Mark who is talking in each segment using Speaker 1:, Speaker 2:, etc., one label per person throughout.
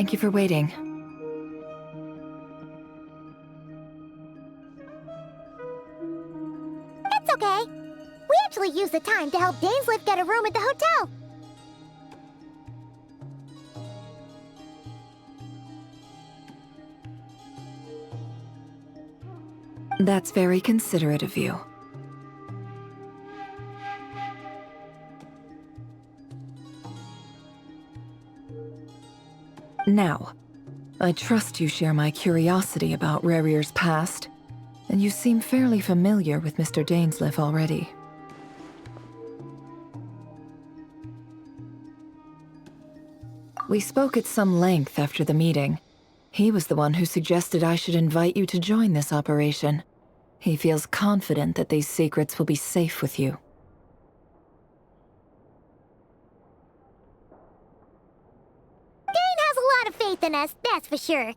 Speaker 1: Thank you for waiting.
Speaker 2: It's okay. We actually used the time to help Dainsleif get a room at the hotel.
Speaker 1: That's very considerate of you. Now, I trust you share my curiosity about Rarier's past, and you seem fairly familiar with Mr. Dainsleif already. We spoke at some length after the meeting. He was the one who suggested I should invite you to join this operation. He feels confident that these secrets will be safe with you.
Speaker 2: Dane has a lot of faith in us, that's for sure.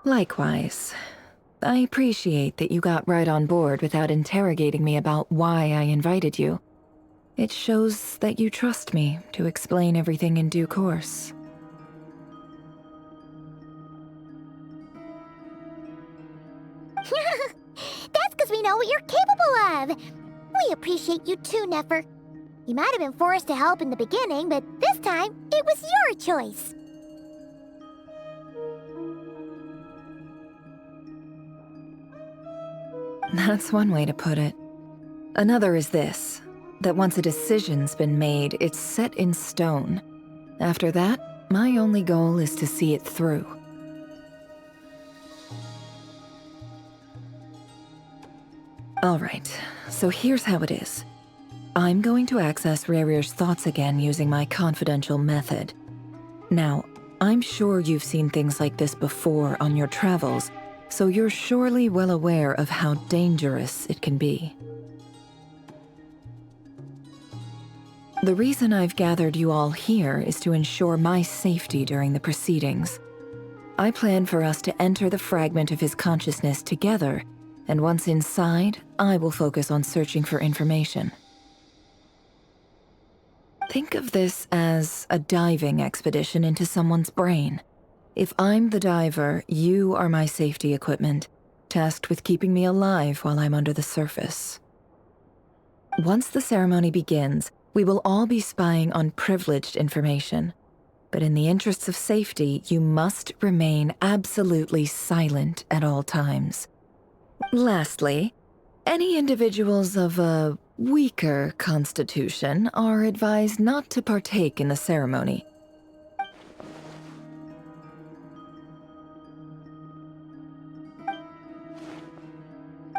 Speaker 1: Likewise. I appreciate that you got right on board without interrogating me about why I invited you. It shows that you trust me to explain everything in due course.
Speaker 2: That's because we know what you're capable of. We appreciate you too, Nefer. You might have been forced to help in the beginning, but this time, it was your choice.
Speaker 1: That's one way to put it. Another is this, that once a decision's been made, it's set in stone. After that, my only goal is to see it through. Alright, so here's how it is. I'm going to access Rarier's thoughts again using my confidential method. Now, I'm sure you've seen things like this before on your travels, so you're surely well aware of how dangerous it can be. The reason I've gathered you all here is to ensure my safety during the proceedings. I plan for us to enter the fragment of his consciousness together, and once inside, I will focus on searching for information. Think of this as a diving expedition into someone's brain. If I'm the diver, you are my safety equipment, tasked with keeping me alive while I'm under the surface. Once the ceremony begins, we will all be spying on privileged information. But in the interests of safety, you must remain absolutely silent at all times. Lastly, any individuals of a weaker constitution are advised not to partake in the ceremony.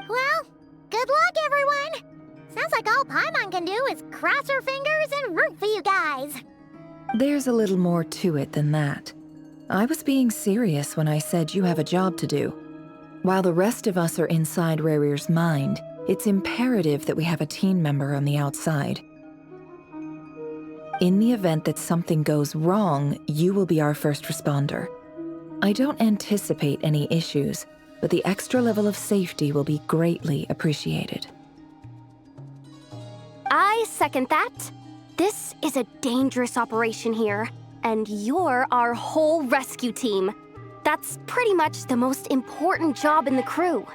Speaker 2: Well, good luck, everyone! Sounds like all Paimon can do is cross her fingers and root for you guys.
Speaker 1: There's a little more to it than that. I was being serious when I said you have a job to do. While the rest of us are inside Rarier's mind, it's imperative that we have a team member on the outside. In the event that something goes wrong, you will be our first responder. I don't anticipate any issues, but the extra level of safety will be greatly appreciated.
Speaker 3: I second that. This is a dangerous operation here, and you're our whole rescue team. That's pretty much the most important job in the crew.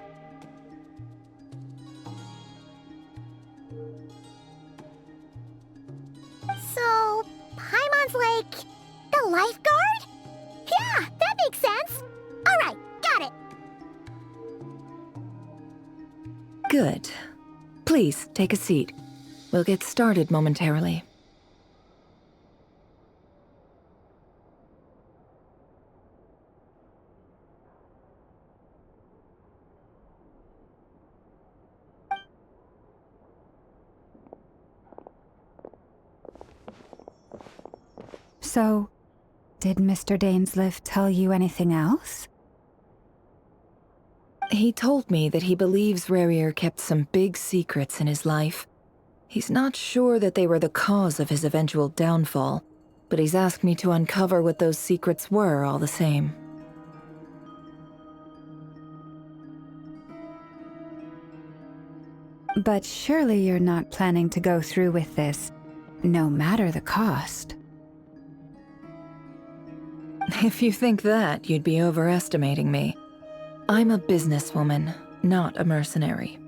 Speaker 2: So, Paimon's like the lifeguard? Yeah, that makes sense. All right, got it.
Speaker 1: Good. Please, take a seat. We'll get started momentarily.
Speaker 4: So, did Mr. Dainsleif tell you anything else?
Speaker 1: He told me that he believes Rarier kept some big secrets in his life. He's not sure that they were the cause of his eventual downfall, but he's asked me to uncover what those secrets were all the same.
Speaker 4: But surely you're not planning to go through with this, no matter the cost.
Speaker 1: If you think that, you'd be overestimating me. I'm a businesswoman, not a mercenary.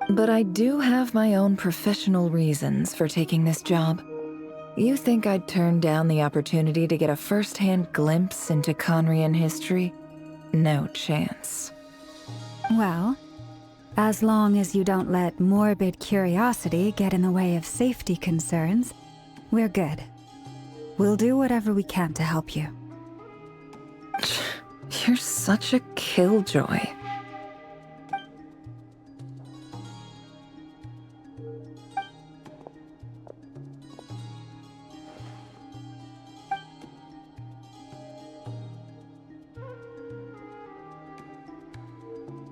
Speaker 1: But I do have my own professional reasons for taking this job. You think I'd turn down the opportunity to get a first-hand glimpse into Conrian history? No chance.
Speaker 4: Well, as long as you don't let morbid curiosity get in the way of safety concerns, we're good. We'll do whatever we can to help you.
Speaker 1: You're such a killjoy.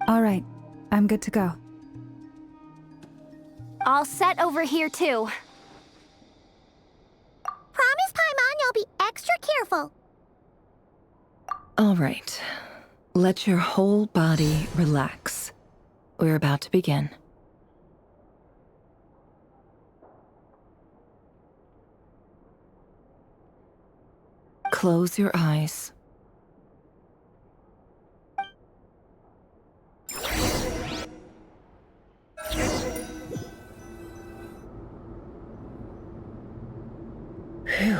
Speaker 4: All right, I'm good to go.
Speaker 3: All set over here, too.
Speaker 2: Promise, Paimon, you'll be extra careful.
Speaker 1: All right. Let your whole body relax. We're about to begin. Close your eyes. Phew.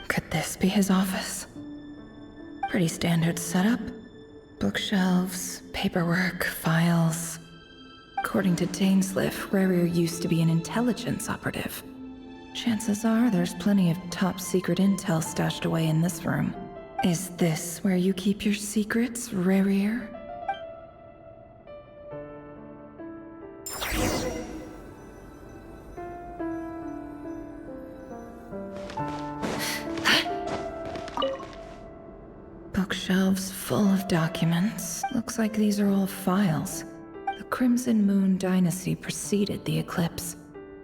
Speaker 1: Could this be his office? Pretty standard setup. Bookshelves, paperwork, files. According to Dainsliff, Rarier used to be an intelligence operative. Chances are there's plenty of top secret intel stashed away in this room. Is this where you keep your secrets, Rarier? Bookshelves full of documents. Looks like these are all files. The Crimson Moon Dynasty preceded the eclipse.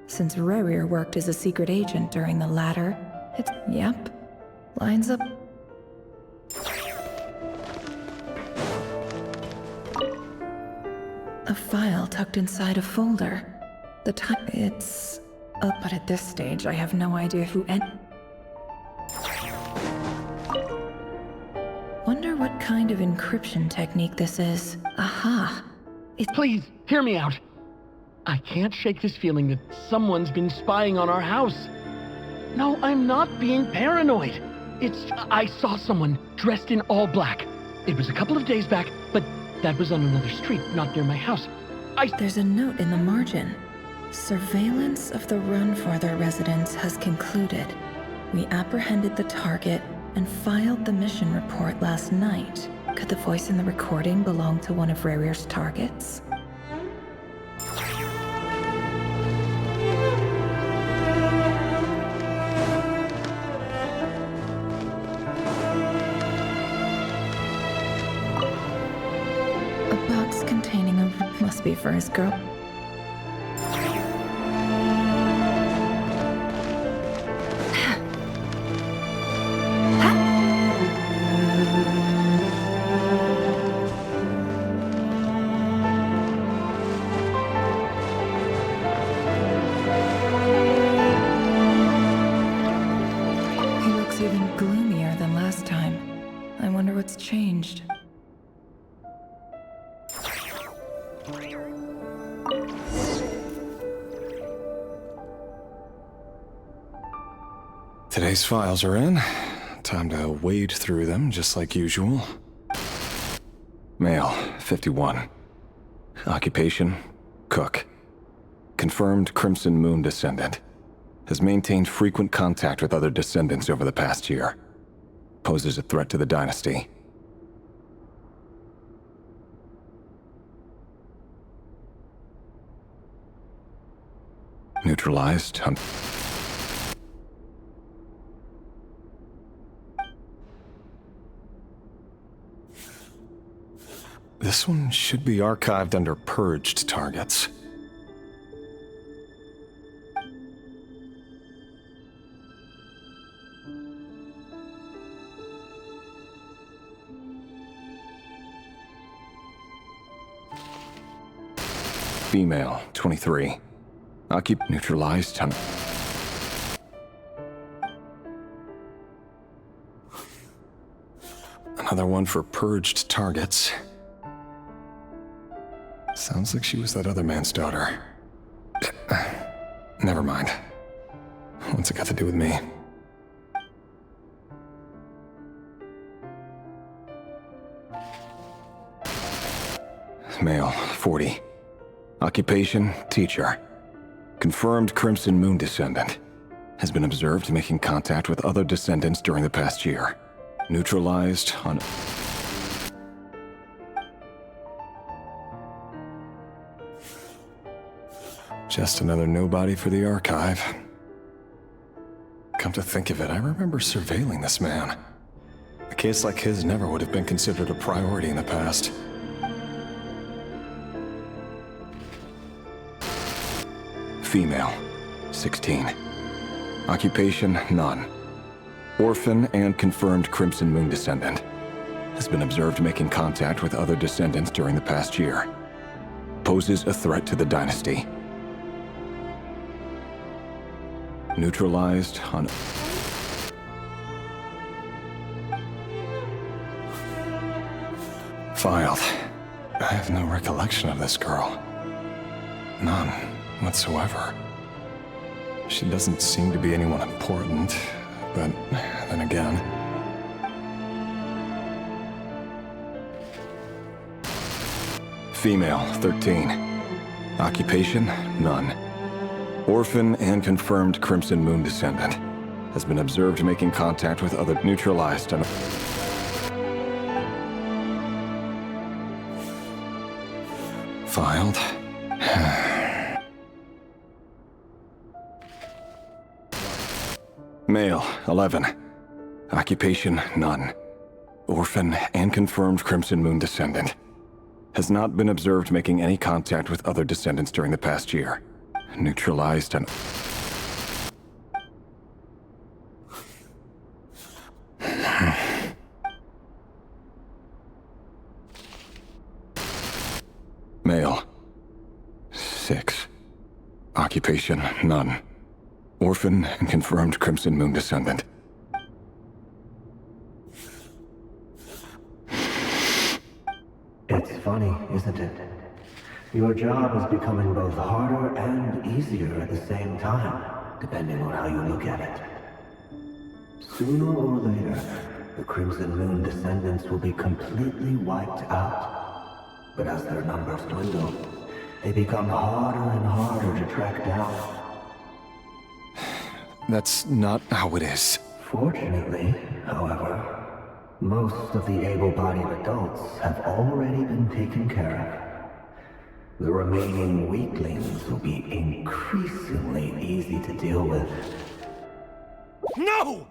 Speaker 1: Since Rarier worked as a secret agent during the latter, yep, lines up. A file tucked inside a folder. It's up, but at this stage, I have no idea who Wonder what kind of encryption technique this is. Aha!
Speaker 5: Please, hear me out. I can't shake this feeling that someone's been spying on our house. No, I'm not being paranoid. I saw someone dressed in all black. It was a couple of days back, but that was on another street, not near my house.
Speaker 1: There's a note in the margin. Surveillance of the Runforther residence has concluded. We apprehended the target and filed the mission report last night. Could the voice in the recording belong to one of Rarier's targets? A box containing must be for his girl. Even gloomier than last time. I wonder what's changed.
Speaker 6: Today's files are in. Time to wade through them, just like usual. Male, 51. Occupation, cook. Confirmed Crimson Moon descendant. Has maintained frequent contact with other descendants over the past year. Poses a threat to the dynasty. Neutralized. This one should be archived under purged targets. Female, 23. Neutralized on... Another one for purged targets. Sounds like she was that other man's daughter. Never mind. What's it got to do with me? Male, 40. Occupation, teacher. Confirmed Crimson Moon descendant. Has been observed making contact with other descendants during the past year. Neutralized on... Just another nobody for the archive. Come to think of it, I remember surveilling this man. A case like his never would have been considered a priority in the past. Female, 16. Occupation, none. Orphan and confirmed Crimson Moon descendant. Has been observed making contact with other descendants during the past year. Poses a threat to the dynasty. Neutralized on... Filed. I have no recollection of this girl. None whatsoever. She doesn't seem to be anyone important, but then again... Female, 13. Occupation, none. Orphan and confirmed Crimson Moon descendant. Has been observed making contact with other neutralized and... Filed. Male, 11. Occupation, none. Orphan and confirmed Crimson Moon descendant. Has not been observed making any contact with other descendants during the past year. Neutralized and... Male. 6. Occupation, none. Orphan and confirmed Crimson Moon descendant.
Speaker 7: It's funny, isn't it? Your job is becoming both harder and easier at the same time, depending on how you look at it. Sooner or later, the Crimson Moon descendants will be completely wiped out. But as their numbers dwindle, they become harder and harder to track down.
Speaker 6: That's not how it is.
Speaker 7: Fortunately, however, most of the able-bodied adults have already been taken care of. The remaining weaklings will be increasingly easy to deal with.
Speaker 6: No!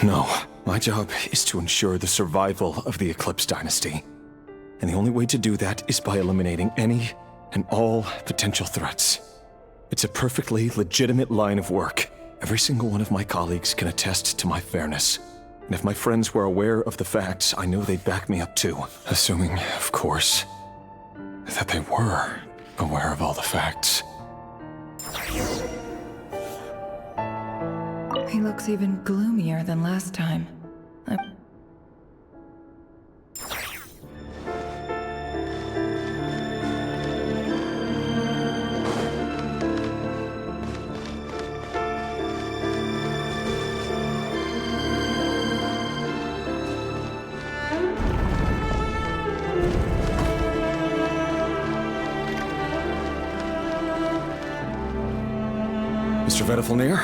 Speaker 6: No. My job is to ensure the survival of the Eclipse Dynasty. And the only way to do that is by eliminating any and all potential threats. It's a perfectly legitimate line of work. Every single one of my colleagues can attest to my fairness. And if my friends were aware of the facts, I know they'd back me up too. Assuming, of course, that they were aware of all the facts.
Speaker 1: He looks even gloomier than last time.
Speaker 6: Mr. Vedifalnir?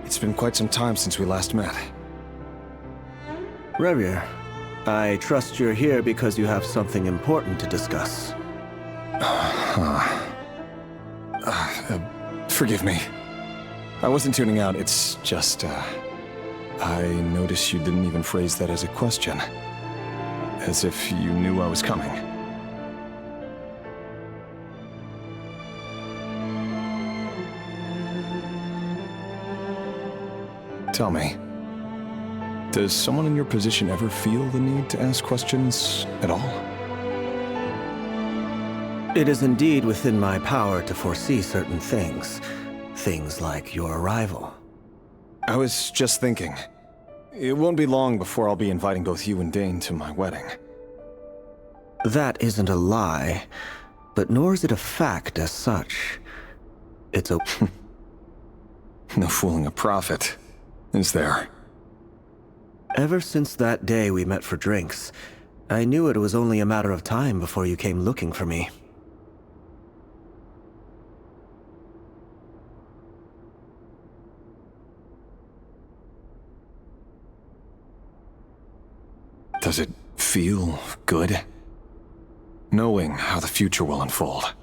Speaker 6: It's been quite some time since we last met.
Speaker 8: Revier, I trust you're here because you have something important to discuss.
Speaker 6: Forgive me. I wasn't tuning out, it's just, I noticed you didn't even phrase that as a question. As if you knew I was coming. Tell me, Does someone in your position ever feel the need to ask questions at all?
Speaker 8: It is indeed within my power to foresee certain things. Things like your arrival.
Speaker 6: I was just thinking. It won't be long before I'll be inviting both you and Dane to my wedding.
Speaker 8: That isn't a lie, but nor is it a fact as such. It's a...
Speaker 6: No fooling a prophet, is there?
Speaker 8: Ever since that day we met for drinks, I knew it was only a matter of time before you came looking for me.
Speaker 6: Does it feel good? Knowing how the future will unfold.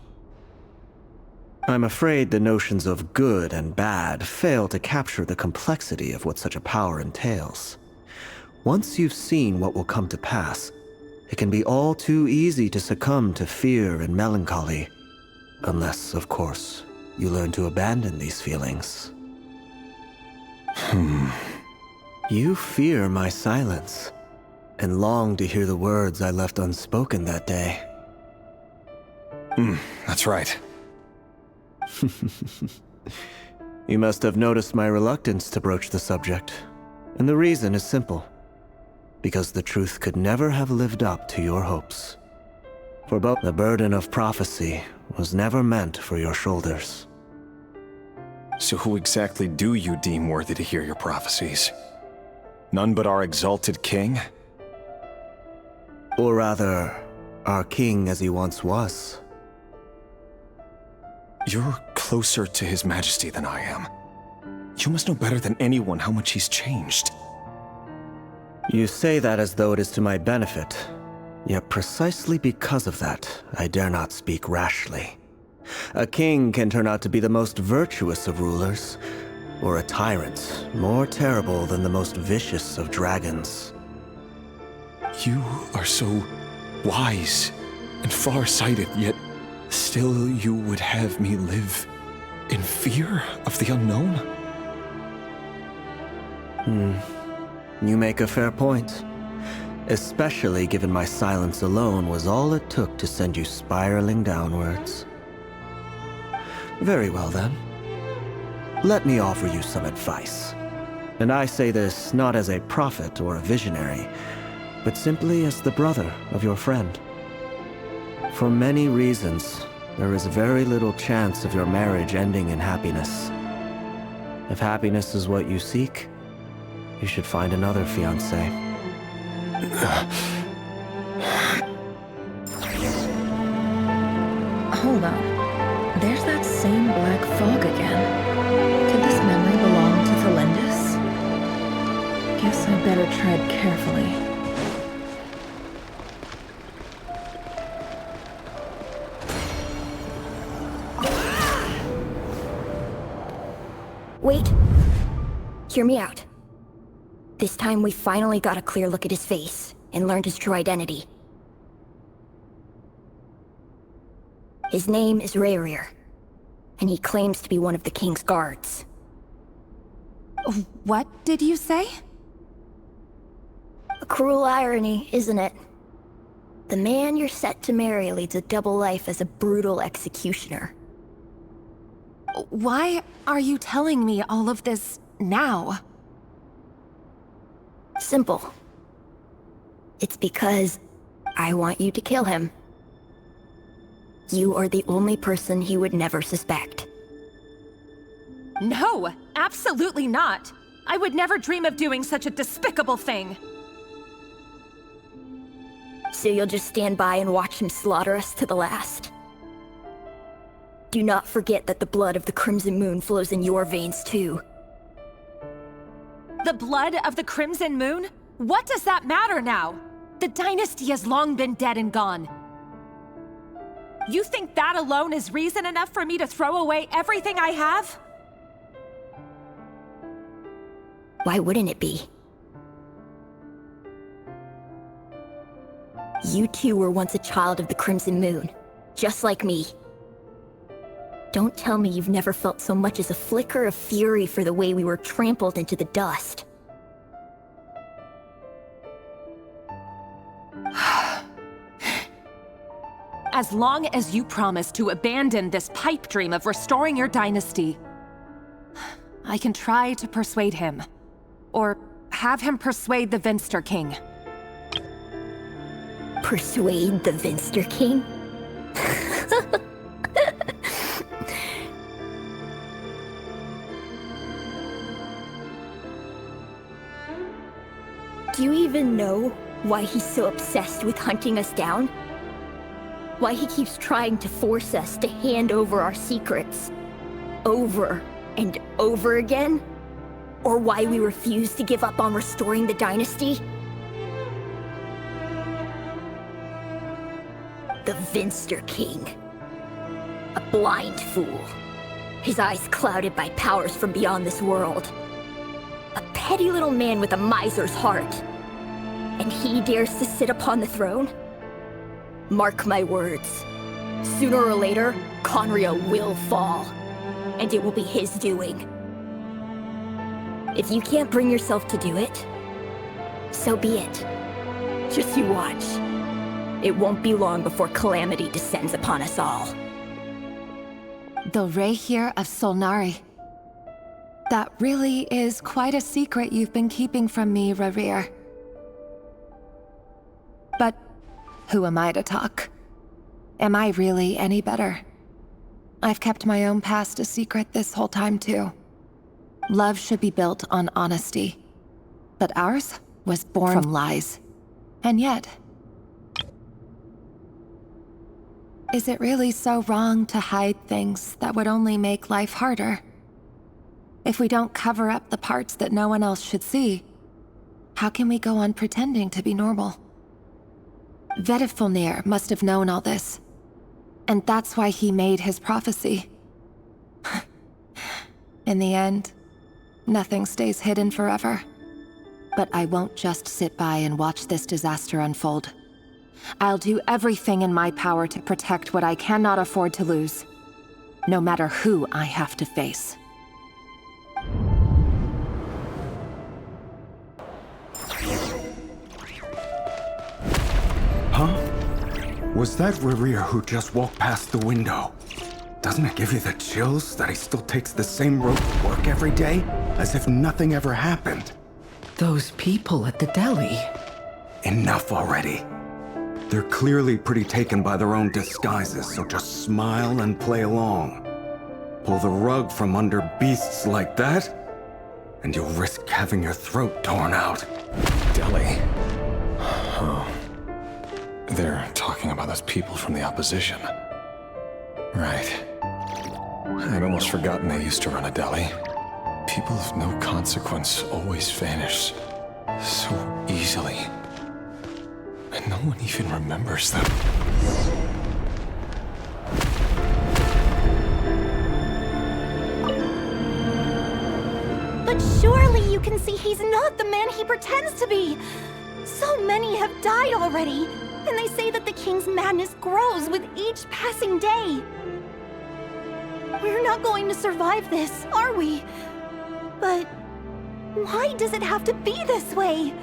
Speaker 8: I'm afraid the notions of good and bad fail to capture the complexity of what such a power entails. Once you've seen what will come to pass, it can be all too easy to succumb to fear and melancholy. Unless, of course, you learn to abandon these feelings. You fear my silence, and long to hear the words I left unspoken that day.
Speaker 6: That's right.
Speaker 8: You must have noticed my reluctance to broach the subject, and the reason is simple. Because the truth could never have lived up to your hopes. For both the burden of prophecy was never meant for your shoulders.
Speaker 6: So who exactly do you deem worthy to hear your prophecies? None but our exalted king?
Speaker 8: Or rather, our king as he once was.
Speaker 6: You're closer to His Majesty than I am. You must know better than anyone how much he's changed.
Speaker 8: You say that as though it is to my benefit, yet precisely because of that, I dare not speak rashly. A king can turn out to be the most virtuous of rulers, or a tyrant more terrible than the most vicious of dragons.
Speaker 6: You are so wise and far-sighted, yet still you would have me live in fear of the unknown?
Speaker 8: You make a fair point. Especially given my silence alone was all it took to send you spiraling downwards. Very well then. Let me offer you some advice. And I say this not as a prophet or a visionary, but simply as the brother of your friend. For many reasons, there is very little chance of your marriage ending in happiness. If happiness is what you seek, you should find another fiancé.
Speaker 1: Hold on. There's that same black fog again. Could this memory belong to Thelindis? Guess I better tread carefully.
Speaker 9: Wait. Hear me out. This time we finally got a clear look at his face, and learned his true identity. His name is Rayrir, and he claims to be one of the king's guards.
Speaker 10: What did you say?
Speaker 9: A cruel irony, isn't it? The man you're set to marry leads a double life as a brutal executioner.
Speaker 10: Why are you telling me all of this now?
Speaker 9: Simple. It's because I want you to kill him. You are the only person he would never suspect.
Speaker 10: No, absolutely not. I would never dream of doing such a despicable thing.
Speaker 9: So you'll just stand by and watch him slaughter us to the last? Do not forget that the blood of the Crimson Moon flows in your veins too.
Speaker 10: The blood of the Crimson Moon? What does that matter now? The dynasty has long been dead and gone. You think that alone is reason enough for me to throw away everything I have?
Speaker 9: Why wouldn't it be? You two were once a child of the Crimson Moon, just like me. Don't tell me you've never felt so much as a flicker of fury for the way we were trampled into the dust.
Speaker 10: as long as you promise to abandon this pipe dream of restoring your dynasty, I can try to persuade him. Or have him persuade the Vinster King.
Speaker 9: Persuade the Vinster King? Do you even know why he's so obsessed with hunting us down? Why he keeps trying to force us to hand over our secrets over and over again? Or why we refuse to give up on restoring the dynasty? The Vinster King. A blind fool. His eyes clouded by powers from beyond this world. A petty little man with a miser's heart. And he dares to sit upon the throne? Mark my words. Sooner or later, Conria will fall. And it will be his doing. If you can't bring yourself to do it, so be it. Just you watch. It won't be long before calamity descends upon us all.
Speaker 10: The Rehir of Solnari. That really is quite a secret you've been keeping from me, Rerir. But who am I to talk? Am I really any better? I've kept my own past a secret this whole time, too. Love should be built on honesty. But ours was born from lies. And yet... is it really so wrong to hide things that would only make life harder? If we don't cover up the parts that no one else should see, how can we go on pretending to be normal? Vedifulnir must have known all this. And that's why he made his prophecy. In the end, nothing stays hidden forever. But I won't just sit by and watch this disaster unfold. I'll do everything in my power to protect what I cannot afford to lose, no matter who I have to face.
Speaker 11: Huh? Was that Rerir who just walked past the window? Doesn't it give you the chills that he still takes the same road to work every day, as if nothing ever happened?
Speaker 12: Those people at the deli.
Speaker 11: Enough already. They're clearly pretty taken by their own disguises, so just smile and play along. Pull the rug from under beasts like that, and you'll risk having your throat torn out.
Speaker 6: Deli. Oh. They're talking about those people from the opposition. Right. I'd almost forgotten they used to run a deli. People of no consequence always vanish so easily. And no one even remembers them.
Speaker 3: But surely you can see he's not the man he pretends to be! So many have died already, and they say that the king's madness grows with each passing day. We're not going to survive this, are we? But why does it have to be this way?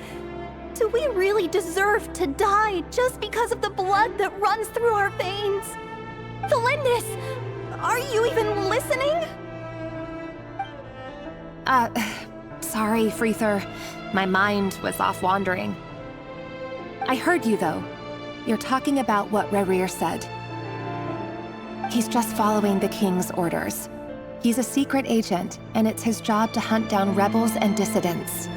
Speaker 3: Do we really deserve to die just because of the blood that runs through our veins? Felindis, are you even listening?
Speaker 10: Sorry, Freether. My mind was off wandering. I heard you, though. You're talking about what Rerir said. He's just following the king's orders. He's a secret agent, and it's his job to hunt down rebels and dissidents.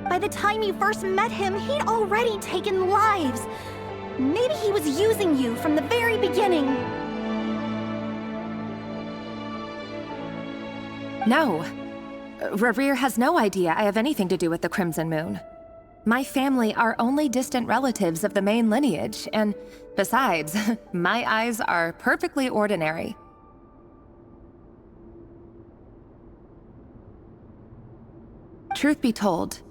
Speaker 3: By the time you first met him, he'd already taken lives. Maybe he was using you from the very beginning.
Speaker 10: No. Rerir has no idea I have anything to do with the Crimson Moon. My family are only distant relatives of the main lineage, and besides, my eyes are perfectly ordinary. Truth be told,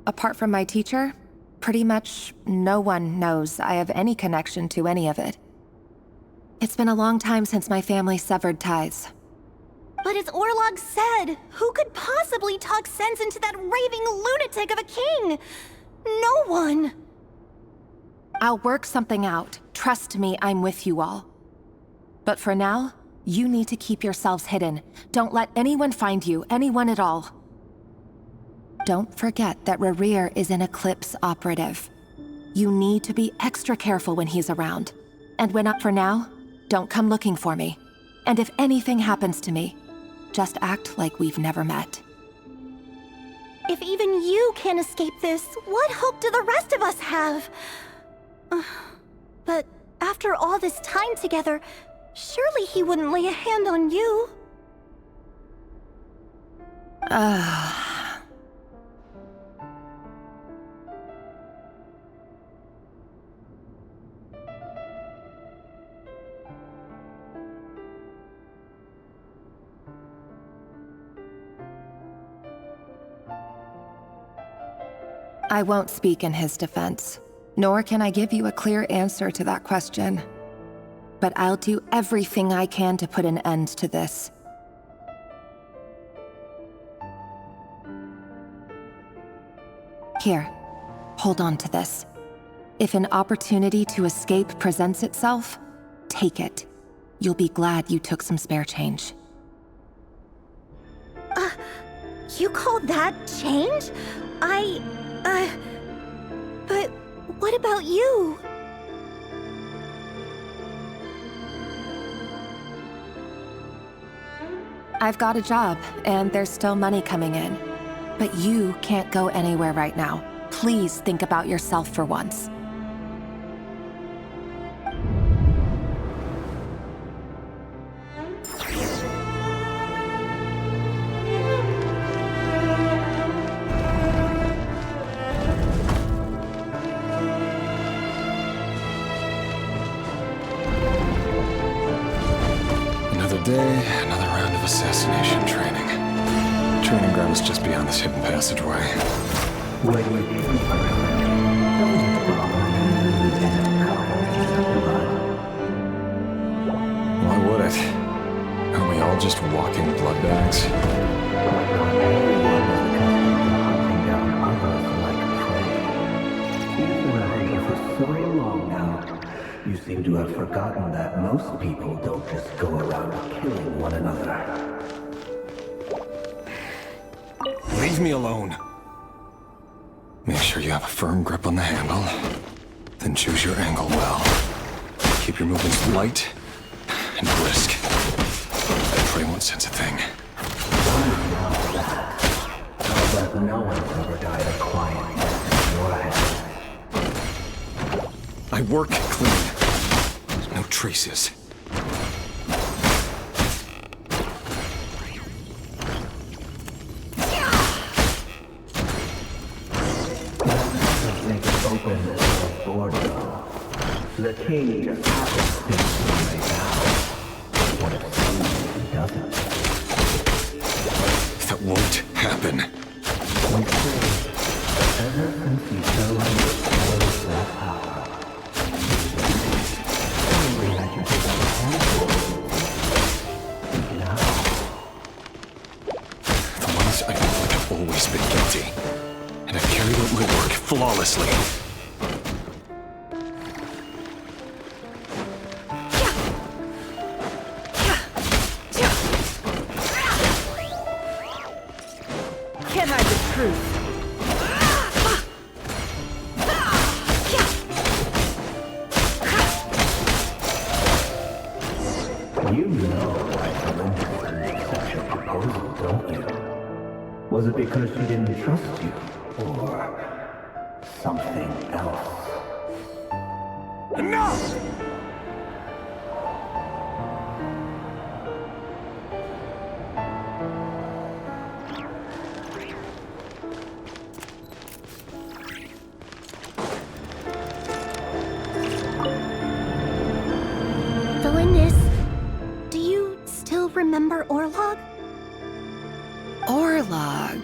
Speaker 10: apart from my teacher, pretty much no one knows I have any connection to any of it. It's been a long time since my family severed ties.
Speaker 3: But as Orlog said, who could possibly talk sense into that raving lunatic of a king? No one!
Speaker 10: I'll work something out. Trust me, I'm with you all. But for now, you need to keep yourselves hidden. Don't let anyone find you, anyone at all. Don't forget that Rerir is an Eclipse operative. You need to be extra careful when he's around. And when up for now, don't come looking for me. And if anything happens to me, just act like we've never met.
Speaker 3: If even you can't escape this, what hope do the rest of us have? But after all this time together, surely he wouldn't lay a hand on you.
Speaker 10: I won't speak in his defense, nor can I give you a clear answer to that question. But I'll do everything I can to put an end to this. Here, hold on to this. If an opportunity to escape presents itself, take it. You'll be glad you took some spare change.
Speaker 3: You call that change? But what about you?
Speaker 10: I've got a job, and there's still money coming in. But you can't go anywhere right now. Please think about yourself for once.
Speaker 6: Day, another round of assassination training. Training ground is just beyond this hidden passageway. Why would it? Aren't we all just walking blood bags?
Speaker 7: So long now. You seem to have forgotten that most people don't just go around killing one another.
Speaker 6: Leave me alone. Make sure you have a firm grip on the handle. Then choose your angle well. Keep your movements light and brisk. The prey won't sense a thing.
Speaker 7: I'll bet no one's ever died a quiet death in your hands.
Speaker 6: I work clean. No traces.
Speaker 7: Make it open as a door though. The king just happens to be right now. What if he doesn't?
Speaker 6: That won't happen.
Speaker 7: Ever since you showed him that power,
Speaker 6: I feel like I've always been guilty, and I've carried out my work flawlessly.
Speaker 10: Can't hide the truth.
Speaker 7: You know I remember such a proposal, don't you? Was it because she didn't trust you? Or something else?
Speaker 6: Enough!
Speaker 3: Villainess, do you still remember Orlog?
Speaker 10: Orlog.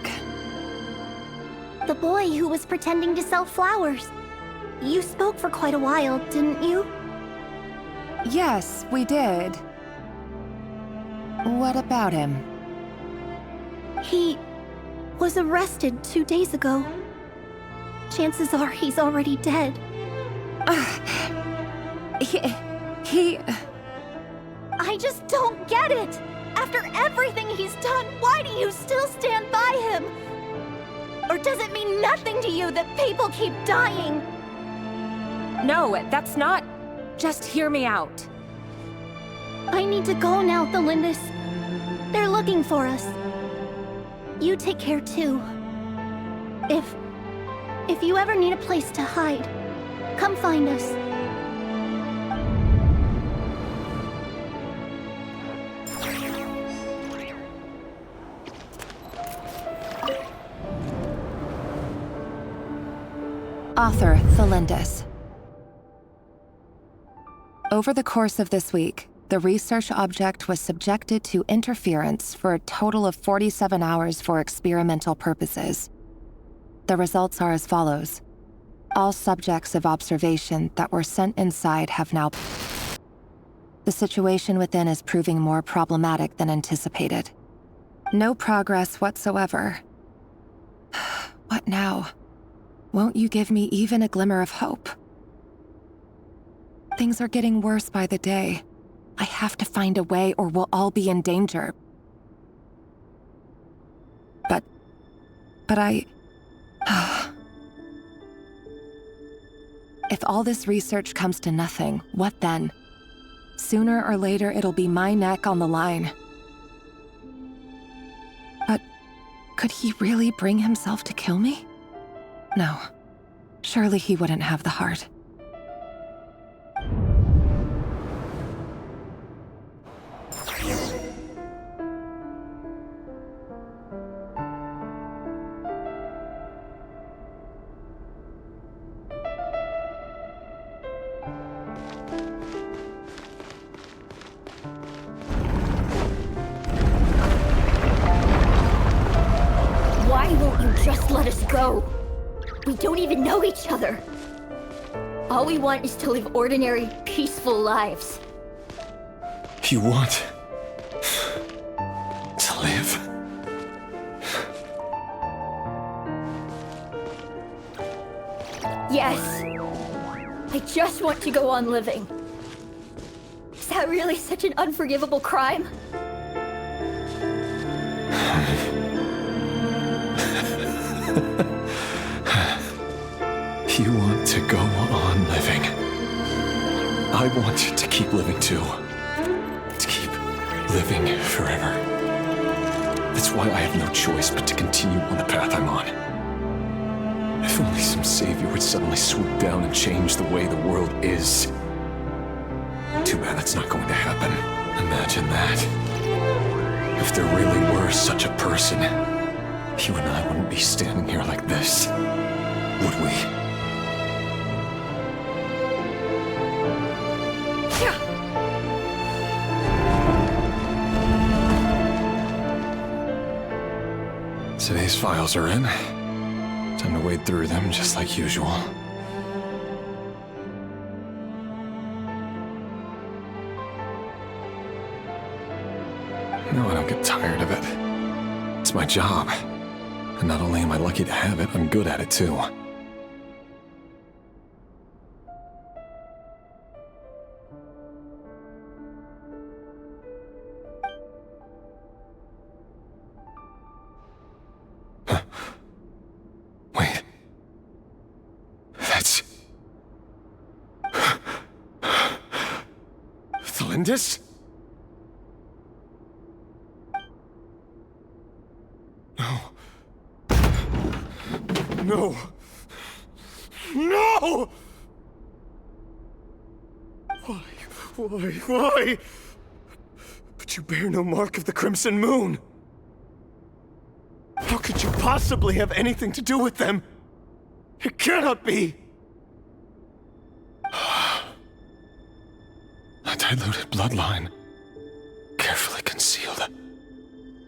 Speaker 3: The boy who was pretending to sell flowers. You spoke for quite a while, didn't you?
Speaker 10: Yes, we did. What about him?
Speaker 3: He was arrested 2 days ago. Chances are he's already dead.
Speaker 10: He...
Speaker 3: I just don't get it! After everything he's done, why do you still stand by him? Or does it mean nothing to you that people keep dying?
Speaker 10: No, that's not... Just hear me out.
Speaker 3: I need to go now, Thelindis. They're looking for us. You take care too. If you ever need a place to hide, come find us.
Speaker 10: Author Thelindis. Over the course of this week, the research object was subjected to interference for a total of 47 hours for experimental purposes. The results are as follows. All subjects of observation that were sent inside have now... The situation within is proving more problematic than anticipated. No progress whatsoever. What now? Won't you give me even a glimmer of hope? Things are getting worse by the day. I have to find a way or we'll all be in danger. But I... If all this research comes to nothing, what then? Sooner or later, it'll be my neck on the line. But could he really bring himself to kill me? No. Surely he wouldn't have the heart.
Speaker 9: Why won't you just let us go? We don't even know each other. All we want is to live ordinary, peaceful lives.
Speaker 6: You want to live?
Speaker 9: Yes. I just want to go on living. Is that really such an unforgivable crime?
Speaker 6: You want to go on living. I want you to keep living too. To keep living forever. That's why I have no choice but to continue on the path I'm on. If only some savior would suddenly swoop down and change the way the world is. Too bad that's not going to happen. Imagine that. If there really were such a person, you and I wouldn't be standing here like this, would we? Today's files are in. Time to wade through them just like usual. No, I don't get tired of it. It's my job. And not only am I lucky to have it, I'm good at it too. Wait. That's... Thelindis? No. No! Why? But you bear no mark of the Crimson Moon. How could you possibly have anything to do with them? It cannot be! A diluted bloodline. Carefully concealed.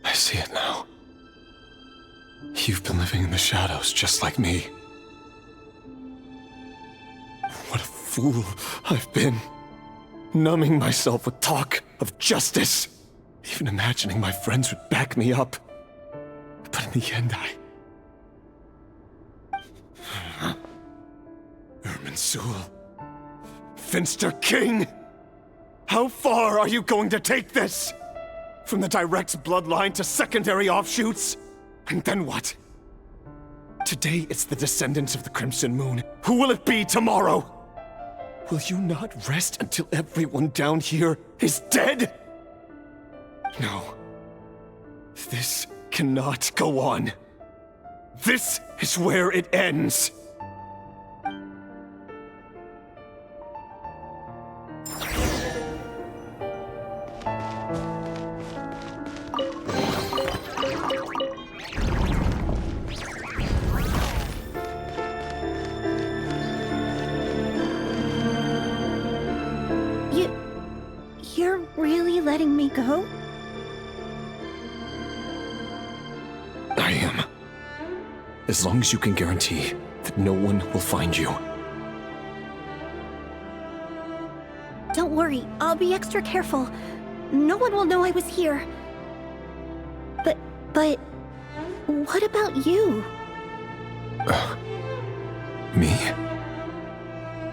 Speaker 6: I see it now. You've been living in the shadows just like me. What a fool I've been. Numbing myself with talk of justice. Even imagining my friends would back me up. But in the end, Irminsul. Finster King! How far are you going to take this? From the direct bloodline to secondary offshoots? And then what? Today it's the descendants of the Crimson Moon. Who will it be tomorrow? Will you not rest until everyone down here is dead? No. This cannot go on. This is where it ends.
Speaker 3: You're really letting me go?
Speaker 6: I am. As long as you can guarantee that no one will find you.
Speaker 3: Don't worry, I'll be extra careful. No one will know I was here. But what about you?
Speaker 6: Me?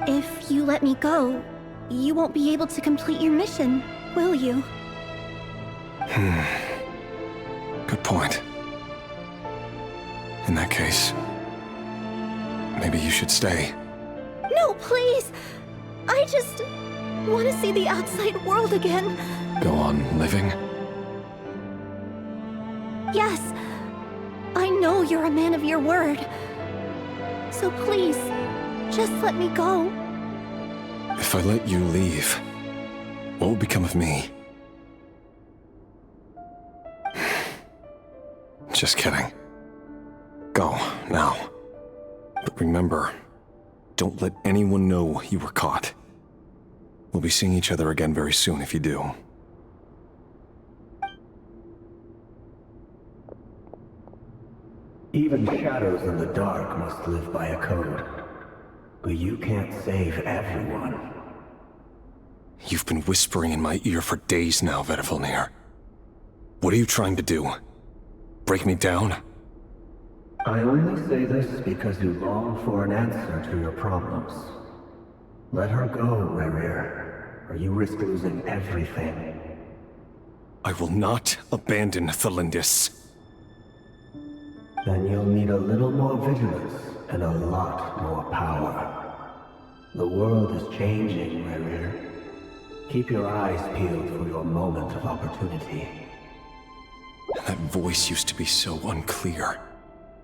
Speaker 3: If you let me go, you won't be able to complete your mission, will you?
Speaker 6: Good point. In that case, maybe you should stay.
Speaker 3: No, please! I just want to see the outside world again.
Speaker 6: Go on living?
Speaker 3: Yes, I know you're a man of your word. So please, just let me go.
Speaker 6: If I let you leave, what will become of me? Just kidding. Go, now. But remember, don't let anyone know you were caught. We'll be seeing each other again very soon if you do.
Speaker 7: Even shadows in the dark must live by a code. But you can't save everyone.
Speaker 6: You've been whispering in my ear for days now, Vedifilnir. What are you trying to do? Break me down?
Speaker 7: I only say this because you long for an answer to your problems. Let her go, Rerir, or you risk losing everything.
Speaker 6: I will not abandon Thelindis.
Speaker 7: Then you'll need a little more vigilance and a lot more power. The world is changing, Rerir. Keep your eyes peeled for your moment of opportunity.
Speaker 6: That voice used to be so unclear.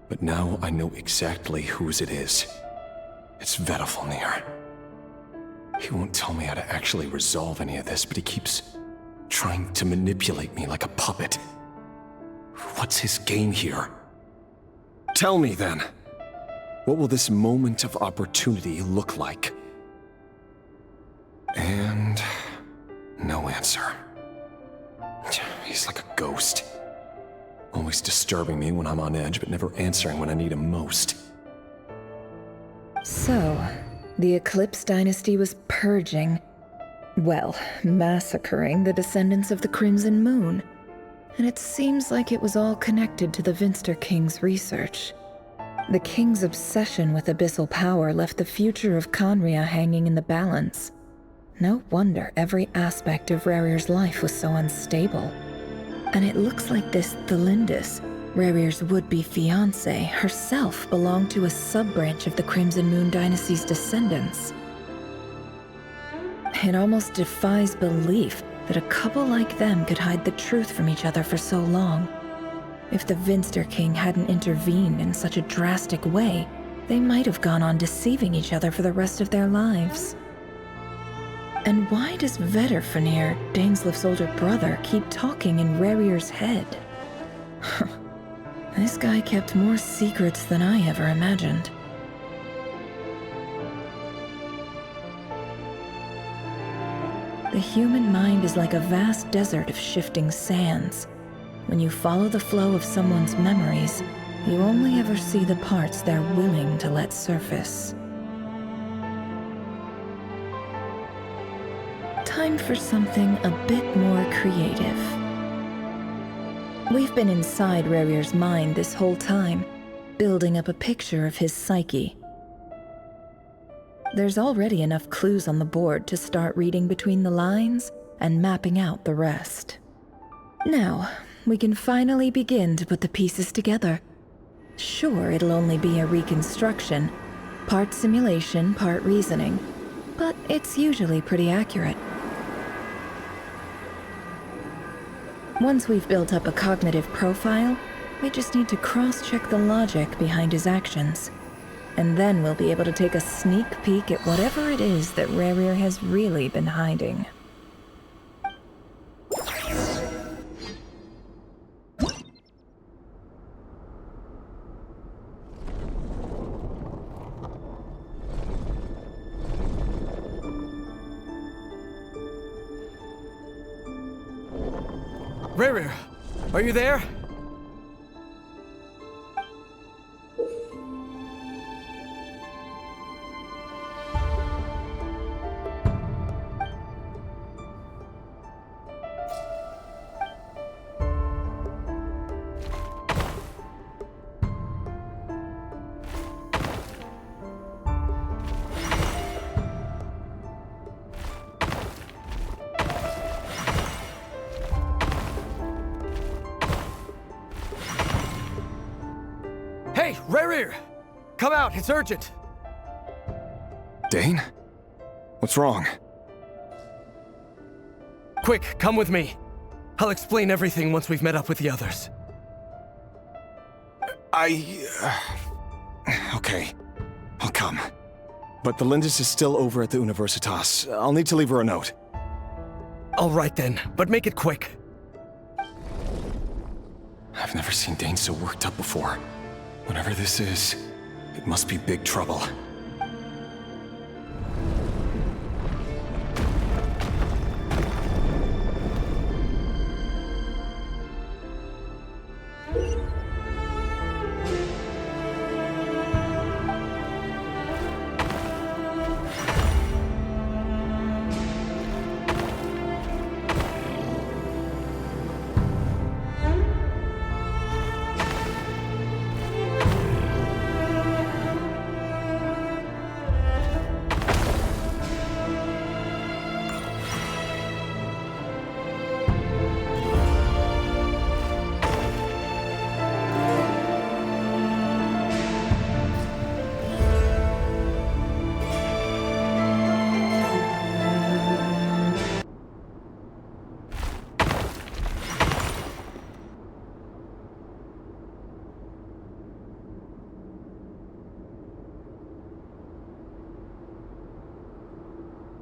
Speaker 6: But now I know exactly whose it is. It's Vedifilnir. He won't tell me how to actually resolve any of this, but he keeps trying to manipulate me like a puppet. What's his game here? Tell me then. What will this moment of opportunity look like? And no answer. He's like a ghost. Always disturbing me when I'm on edge, but never answering when I need him most.
Speaker 1: So, the Eclipse Dynasty was purging, well, massacring the descendants of the Crimson Moon. And it seems like it was all connected to the Vinster King's research. The King's obsession with abyssal power left the future of Khaenri'ah hanging in the balance. No wonder every aspect of Rerir's life was so unstable. And it looks like this Thelindis, Rerir's would-be fiancée, herself belonged to a sub-branch of the Crimson Moon Dynasty's descendants. It almost defies belief that a couple like them could hide the truth from each other for so long. If the Vinster King hadn't intervened in such a drastic way, they might have gone on deceiving each other for the rest of their lives. And why does Vedifilnir, Daneslif's older brother, keep talking in Rerir's head? This guy kept more secrets than I ever imagined. The human mind is like a vast desert of shifting sands. When you follow the flow of someone's memories, you only ever see the parts they're willing to let surface. Time for something a bit more creative. We've been inside Rerir's mind this whole time, building up a picture of his psyche. there's already enough clues on the board to start reading between the lines and mapping out the rest. Now, we can finally begin to put the pieces together. Sure, it'll only be a reconstruction, part simulation, part reasoning, but it's usually pretty accurate. Once we've built up a cognitive profile, we just need to cross-check the logic behind his actions. And then we'll be able to take a sneak peek at whatever it is that Rerir has really been hiding.
Speaker 13: Rerir, are you there? Hey, Rerir! Come out, it's urgent!
Speaker 6: Dane? What's wrong?
Speaker 13: Quick, come with me. I'll explain everything once we've met up with the others.
Speaker 6: Okay. I'll come. But the Lindis is still over at the Universitas. I'll need to leave her a note.
Speaker 13: All right then, but make it quick.
Speaker 6: I've never seen Dane so worked up before. Whatever this is, it must be big trouble.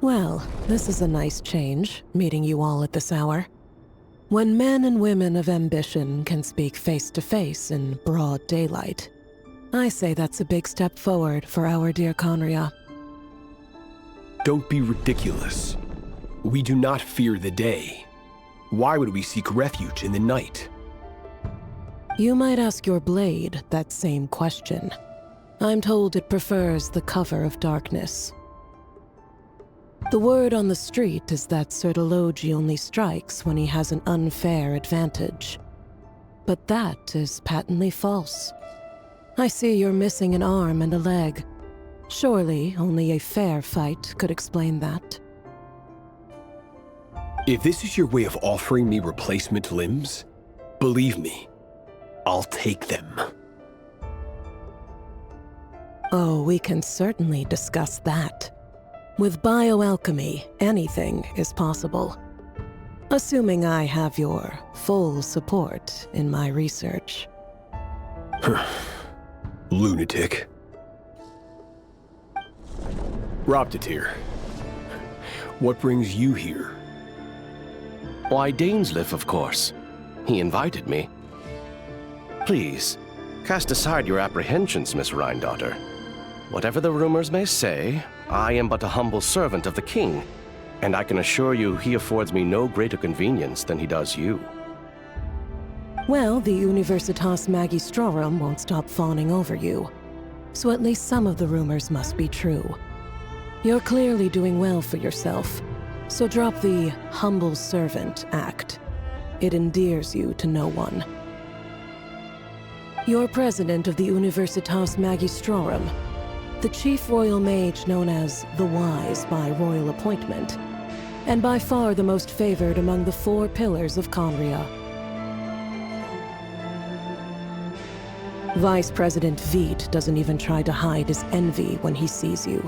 Speaker 14: Well, this is a nice change, meeting you all at this hour. When men and women of ambition can speak face to face in broad daylight, I say that's a big step forward for our dear Conria.
Speaker 15: Don't be ridiculous. We do not fear the day. Why would we seek refuge in the night?
Speaker 14: You might ask your blade that same question. I'm told it prefers the cover of darkness. The word on the street is that Sertologi only strikes when he has an unfair advantage. But that is patently false. I see you're missing an arm and a leg. Surely only a fair fight could explain that.
Speaker 15: If this is your way of offering me replacement limbs, believe me, I'll take them.
Speaker 14: Oh, we can certainly discuss that. With bioalchemy, anything is possible. Assuming I have your full support in my research.
Speaker 15: Lunatic. Robtatir, what brings you here?
Speaker 16: Why, Dainsleif, of course. He invited me. Please, cast aside your apprehensions, Miss Rhindaughter. Whatever the rumors may say, I am but a humble servant of the king, and I can assure you he affords me no greater convenience than he does you.
Speaker 14: Well, the Universitas Magistrorum won't stop fawning over you, so at least some of the rumors must be true. You're clearly doing well for yourself, so drop the humble servant act. It endears you to no one. You're president of the Universitas Magistrorum. the chief royal mage known as the Wise by royal appointment, and by far the most favored among the 4 pillars of Conria. Vice President Veet doesn't even try to hide his envy when he sees you.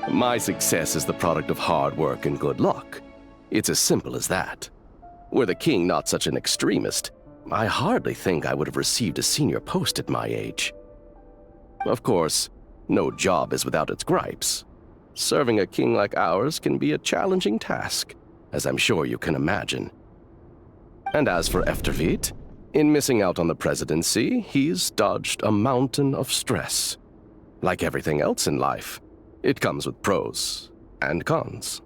Speaker 16: My success is the product of hard work and good luck. It's as simple as that. Were the king not such an extremist, I hardly think I would have received a senior post at my age. Of course, no job is without its gripes. Serving a king like ours can be a challenging task, as I'm sure you can imagine. And as for Efterveet, in missing out on the presidency, he's dodged a mountain of stress. Like everything else in life, it comes with pros and cons.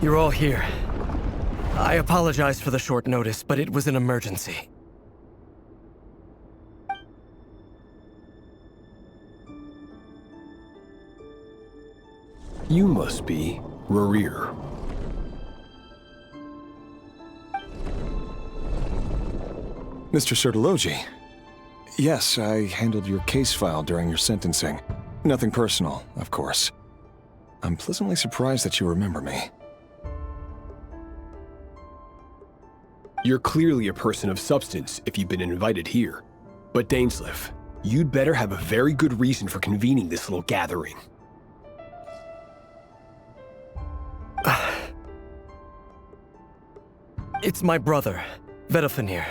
Speaker 13: You're all here. I apologize for the short notice, but it was an emergency.
Speaker 15: You must be Rarir.
Speaker 6: Mr. Sertologi. Yes, I handled your case file during your sentencing. Nothing personal, of course. I'm pleasantly surprised that you remember me.
Speaker 15: You're clearly a person of substance if you've been invited here. But Dainsleif, you'd better have a very good reason for convening this little gathering.
Speaker 13: It's my brother, Vedafenir.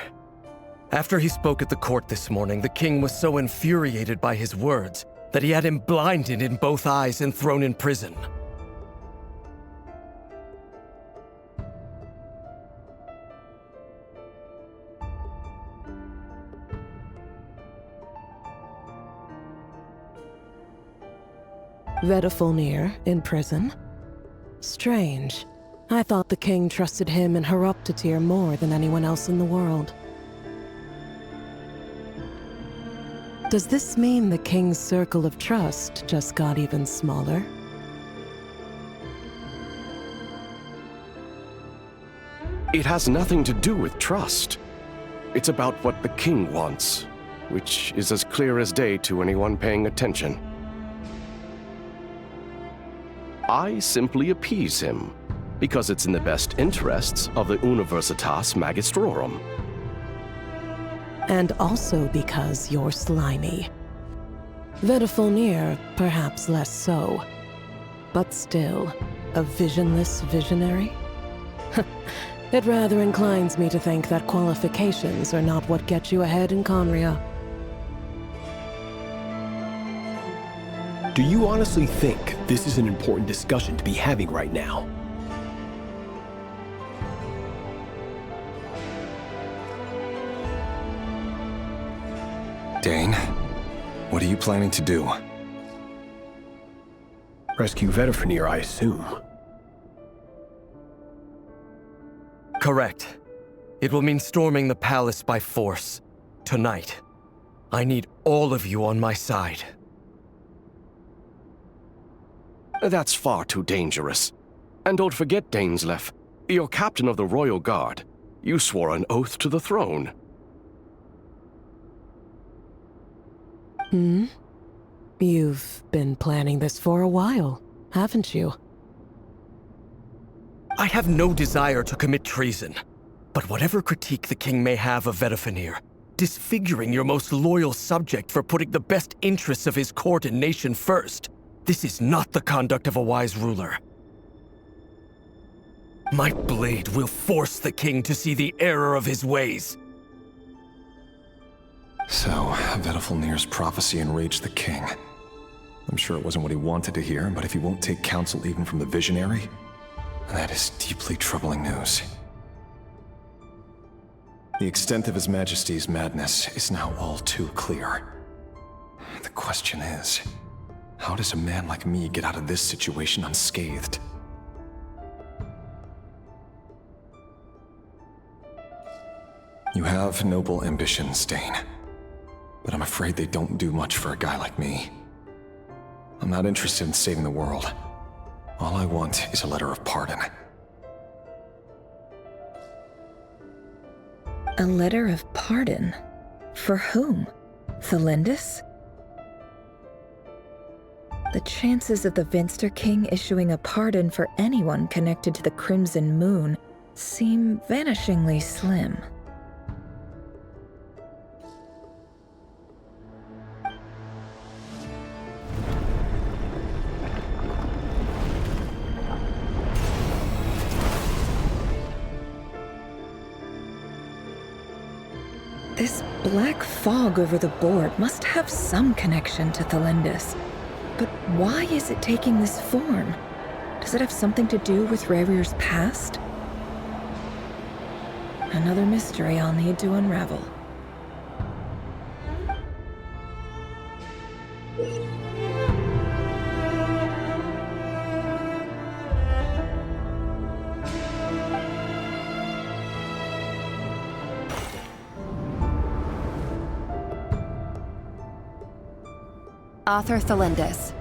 Speaker 13: After he spoke at the court this morning, the king was so infuriated by his words that he had him blinded in both eyes and thrown in prison.
Speaker 14: Vedafenir in prison? Strange. I thought the king trusted him and Heroptatir more than anyone else in the world. Does this mean the king's circle of trust just got even smaller?
Speaker 16: It has nothing to do with trust. It's about what the king wants, which is as clear as day to anyone paying attention. I simply appease him, because it's in the best interests of the Universitas Magistrorum.
Speaker 14: And also because you're slimy. Vedafenir, perhaps less so. But still, a visionless visionary? It rather inclines me to think that qualifications are not what get you ahead in Conria.
Speaker 15: Do you honestly think this is an important discussion to be having right now?
Speaker 6: Dane, what are you planning to do?
Speaker 15: Rescue Vedafenir, I assume.
Speaker 13: Correct. It will mean storming the palace by force. Tonight. I need all of you on my side.
Speaker 16: That's far too dangerous. And don't forget, Dainsleif, you're captain of the Royal Guard. You swore an oath to the throne.
Speaker 14: You've been planning this for a while, haven't you?
Speaker 13: I have no desire to commit treason. But whatever critique the king may have of Vedafenir, disfiguring your most loyal subject for putting the best interests of his court and nation first, this is not the conduct of a wise ruler. My blade will force the king to see the error of his ways.
Speaker 6: So, Vedafenir's prophecy enraged the king. I'm sure it wasn't what he wanted to hear, but if he won't take counsel even from the visionary, that is deeply troubling news. The extent of His Majesty's madness is now all too clear. The question is, how does a man like me get out of this situation unscathed? You have noble ambitions, Dane. but I'm afraid they don't do much for a guy like me. I'm not interested in saving the world. All I want is a letter of pardon.
Speaker 1: A letter of pardon? For whom? Thelindis? The chances of the Venster King issuing a pardon for anyone connected to the Crimson Moon seem vanishingly slim. This black fog over the board must have some connection to Thelindis. But why is it taking this form? Does it have something to do with Rerir's past? Another mystery I'll need to unravel.
Speaker 10: Author Thelindis.